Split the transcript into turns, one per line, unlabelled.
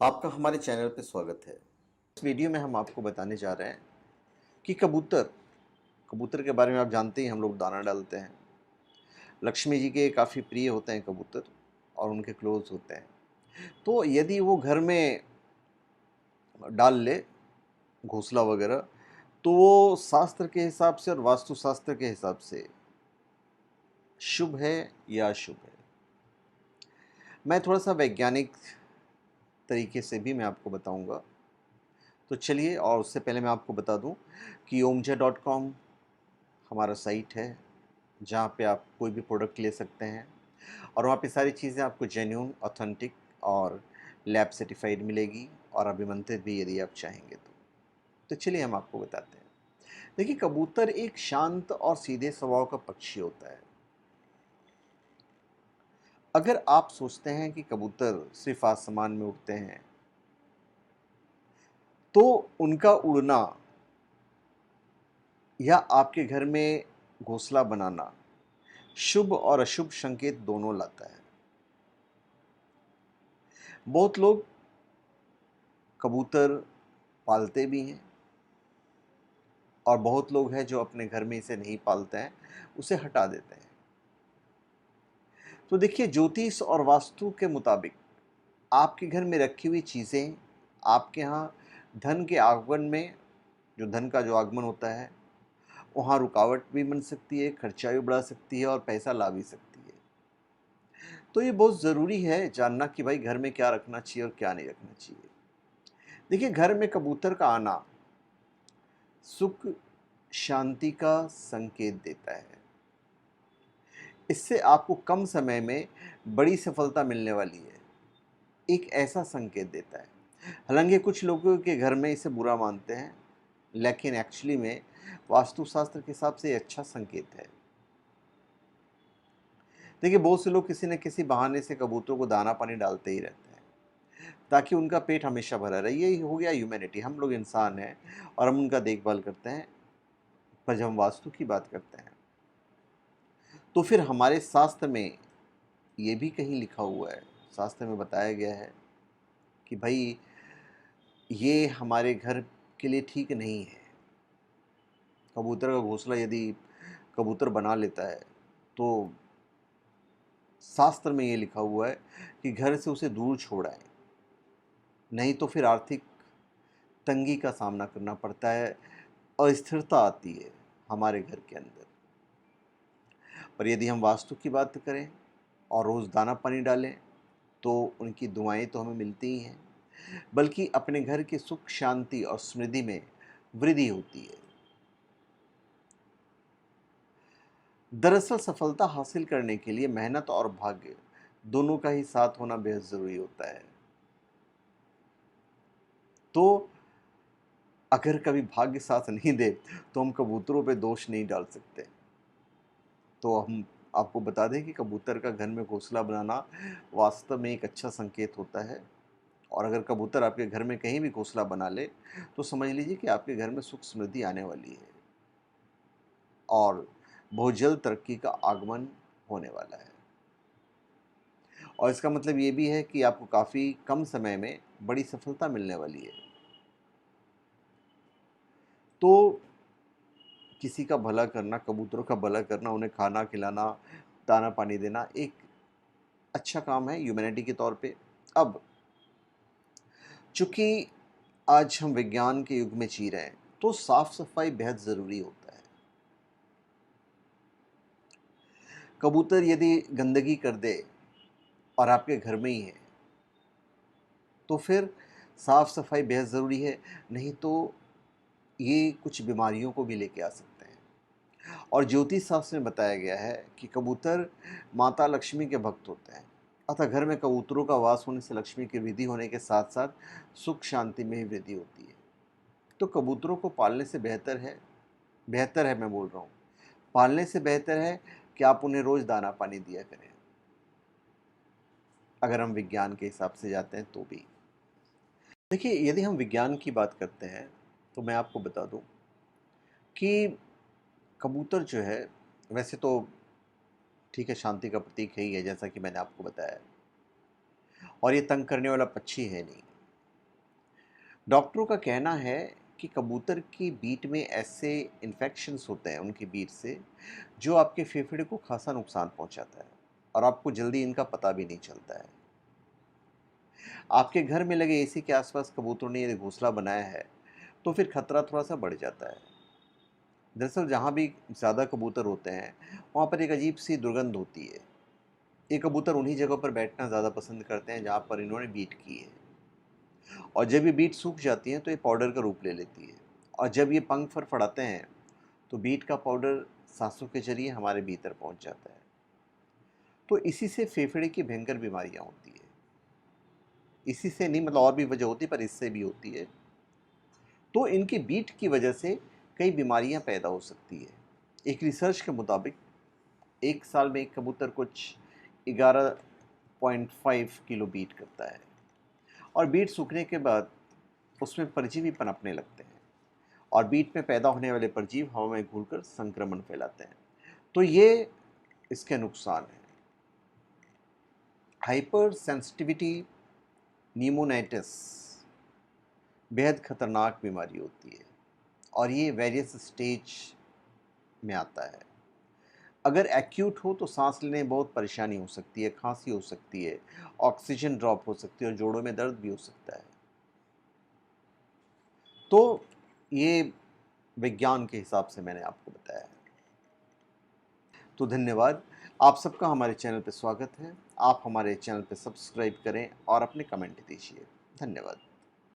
आपका हमारे चैनल पे स्वागत है। इस वीडियो में हम आपको बताने जा रहे हैं कि कबूतर कबूतर के बारे में आप जानते ही हम लोग दाना डालते हैं। लक्ष्मी जी के काफ़ी प्रिय होते हैं कबूतर और उनके क्लोज होते हैं। तो यदि वो घर में डाल ले घोंसला वगैरह, तो वो शास्त्र के हिसाब से और वास्तुशास्त्र के हिसाब से शुभ है या अशुभ है। मैं थोड़ा सा वैज्ञानिक तरीके से भी मैं आपको बताऊंगा। तो चलिए, और उससे पहले मैं आपको बता दूं कि omja.com हमारा साइट है जहाँ पे आप कोई भी प्रोडक्ट ले सकते हैं और वहाँ पे सारी चीज़ें आपको जेन्युइन, ऑथेंटिक और लैब सर्टिफाइड मिलेगी और अभिमंत्रित भी यदि आप चाहेंगे तो चलिए हम आपको बताते हैं। देखिए, कबूतर एक शांत और सीधे स्वभाव का पक्षी होता है। अगर आप सोचते हैं कि कबूतर सिर्फ आसमान में उड़ते हैं, तो उनका उड़ना या आपके घर में घोंसला बनाना शुभ और अशुभ संकेत दोनों लाता है। बहुत लोग कबूतर पालते भी हैं और बहुत लोग हैं जो अपने घर में इसे नहीं पालते हैं, उसे हटा देते हैं। तो देखिए, ज्योतिष और वास्तु के मुताबिक आपके घर में रखी हुई चीज़ें आपके यहाँ धन के आगमन में, जो धन का जो आगमन होता है, वहाँ रुकावट भी बन सकती है, खर्चा भी बढ़ा सकती है और पैसा ला भी सकती है। तो ये बहुत ज़रूरी है जानना कि भाई घर में क्या रखना चाहिए और क्या नहीं रखना चाहिए। देखिए, घर में कबूतर का आना सुख शांति का संकेत देता है। इससे आपको कम समय में बड़ी सफलता मिलने वाली है, एक ऐसा संकेत देता है। हालांकि कुछ लोगों के घर में इसे बुरा मानते हैं, लेकिन एक्चुअली में वास्तुशास्त्र के हिसाब से ये अच्छा संकेत है। देखिए, बहुत से लोग किसी न किसी बहाने से कबूतरों को दाना पानी डालते ही रहते हैं ताकि उनका पेट हमेशा भरा रहे। यही हो गया ह्यूमैनिटी। हम लोग इंसान हैं और हम उनका देखभाल करते हैं। पर जब हम वास्तु की बात करते हैं, तो फिर हमारे शास्त्र में ये भी कहीं लिखा हुआ है, शास्त्र में बताया गया है कि भाई ये हमारे घर के लिए ठीक नहीं है। कबूतर का घोंसला यदि कबूतर बना लेता है, तो शास्त्र में ये लिखा हुआ है कि घर से उसे दूर छोड़ाएं, नहीं तो फिर आर्थिक तंगी का सामना करना पड़ता है, अस्थिरता आती है हमारे घर के अंदर। पर यदि हम वास्तु की बात करें और रोज़ दाना पानी डालें, तो उनकी दुआएं तो हमें मिलती ही हैं, बल्कि अपने घर की सुख शांति और समृद्धि में वृद्धि होती है। दरअसल सफलता हासिल करने के लिए मेहनत और भाग्य दोनों का ही साथ होना बेहद ज़रूरी होता है। तो अगर कभी भाग्य साथ नहीं दे, तो हम कबूतरों पे दोष नहीं डाल सकते। तो हम आपको बता दें कि कबूतर का घर में घोंसला बनाना वास्तव में एक अच्छा संकेत होता है। और अगर कबूतर आपके घर में कहीं भी घोंसला बना ले, तो समझ लीजिए कि आपके घर में सुख समृद्धि आने वाली है और बहुत जल्द तरक्की का आगमन होने वाला है। और इसका मतलब ये भी है कि आपको काफ़ी कम समय में बड़ी सफलता मिलने वाली है। तो किसी का भला करना, कबूतरों का भला करना, उन्हें खाना खिलाना, दाना पानी देना एक अच्छा काम है ह्यूमैनिटी के तौर पे। अब चूँकि आज हम विज्ञान के युग में जी रहे हैं, तो साफ-सफाई बेहद ज़रूरी होता है। कबूतर यदि गंदगी कर दे और आपके घर में ही है, तो फिर साफ-सफाई बेहद ज़रूरी है, नहीं तो ये कुछ बीमारियों को भी लेके आ सकते हैं। और ज्योतिष शास्त्र में बताया गया है कि कबूतर माता लक्ष्मी के भक्त होते हैं। अतः घर में कबूतरों का वास होने से लक्ष्मी की वृद्धि होने के साथ-साथ सुख शांति में ही वृद्धि होती है। तो कबूतरों को पालने से बेहतर है मैं बोल रहा हूँ, पालने से बेहतर है कि आप उन्हें रोज़ दाना पानी दिया करें, अगर हम विज्ञान के हिसाब से जाते हैं तो भी। देखिए, यदि हम विज्ञान की बात करते हैं, तो मैं आपको बता दूं कि कबूतर जो है, वैसे तो ठीक है, शांति का प्रतीक है ही है, जैसा कि मैंने आपको बताया, और ये तंग करने वाला पक्षी है नहीं। डॉक्टरों का कहना है कि कबूतर की बीट में ऐसे इन्फेक्शंस होते हैं उनकी बीट से, जो आपके फेफड़े को खासा नुकसान पहुंचाता है और आपको जल्दी इनका पता भी नहीं चलता है। आपके घर में लगे एसी के आसपास कबूतरों ने यदि घोंसला बनाया है, तो फिर खतरा थोड़ा सा बढ़ जाता है। दरअसल जहाँ भी ज़्यादा कबूतर होते हैं, वहाँ पर एक अजीब सी दुर्गंध होती है। ये कबूतर उन्हीं जगहों पर बैठना ज़्यादा पसंद करते हैं जहाँ पर इन्होंने बीट की है, और जब ये बीट सूख जाती है तो ये पाउडर का रूप ले लेती है, और जब ये पंख फड़फड़ाते हैं तो बीट का पाउडर सांसों के जरिए हमारे भीतर पहुँच जाता है। तो इसी से फेफड़े की भयंकर बीमारियाँ होती है। इसी से नहीं, मतलब और भी वजह होती है, पर इससे भी होती है। तो इनकी बीट की वजह से कई बीमारियां पैदा हो सकती है। एक रिसर्च के मुताबिक एक साल में एक कबूतर कुछ 11.5 किलो बीट करता है, और बीट सूखने के बाद उसमें परजीवी पनपने लगते हैं, और बीट में पैदा होने वाले परजीव हवा में घुलकर संक्रमण फैलाते हैं। तो ये इसके नुकसान हैं। हाइपर सेंसिटिविटी न्यूमोनाइटिस बेहद खतरनाक बीमारी होती है, और ये वेरियस स्टेज में आता है। अगर एक्यूट हो तो सांस लेने में बहुत परेशानी हो सकती है, खांसी हो सकती है, ऑक्सीजन ड्रॉप हो सकती है, और जोड़ों में दर्द भी हो सकता है। तो ये विज्ञान के हिसाब से मैंने आपको बताया है। तो धन्यवाद। आप सबका हमारे चैनल पर स्वागत है। आप हमारे चैनल पर सब्सक्राइब करें और अपने कमेंट दीजिए। धन्यवाद।